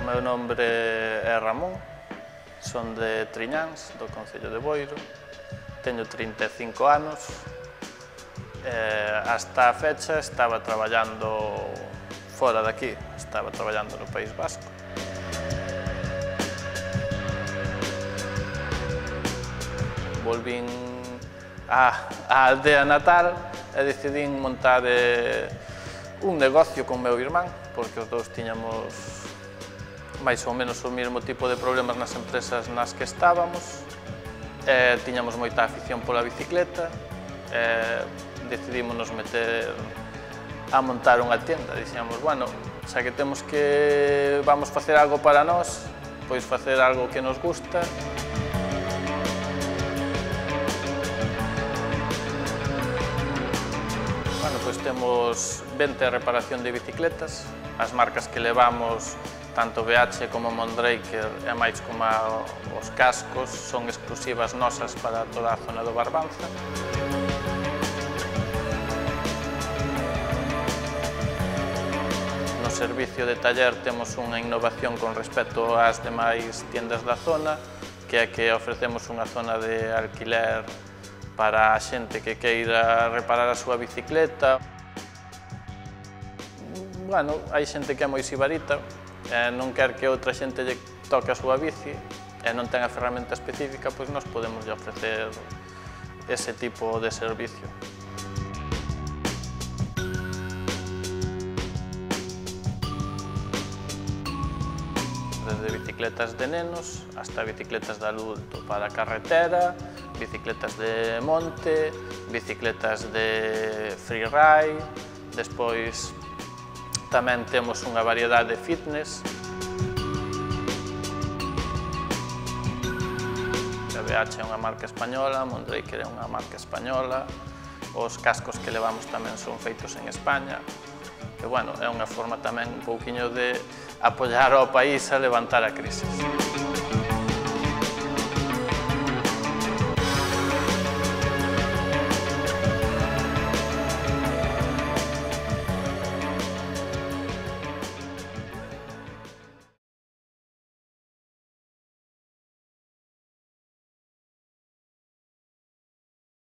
meu nombre é Ramón, son de Triñáns, do concello de Boiro, teño 35 anos, hasta a fecha estaba traballando fora de aquí, estaba traballando no País Vasco. Volvín á aldea natal e decidín montar un negocio con meu irmán, porque os dous tiñamos máis ou menos o mesmo tipo de problemas nas empresas nas que estábamos, tiñamos moita afición pola bicicleta, decidímonos meter a montar unha tienda. Dixemos, bueno, xa que vamos facer algo para nós, pois facer algo que nos gusta. Bueno, pois temos venta e reparación de bicicletas, as marcas que levamos, tanto BH como Mondraker e máis como os cascos, son exclusivas nosas para toda a zona do Barbanza. No servicio de taller temos unha innovación con respecto ás demais tiendas da zona, que é que ofrecemos unha zona de alquiler para a xente que queira reparar a súa bicicleta. Bueno, hai xente que é moi sibarita, non quer que outra xente lle toque a súa bici e non ten a ferramenta específica, pois nós podemos ofrecer ese tipo de servicio. Desde bicicletas de nenos hasta bicicletas de adulto para carretera, bicicletas de monte, bicicletas de freeride, despois tamén temos unha variedade de fitness. A BH é unha marca española, Mondraker é unha marca española, os cascos que levamos tamén son feitos en España, que, bueno, é unha forma tamén un pouquiño de apoiar ao país a levantar a crisis.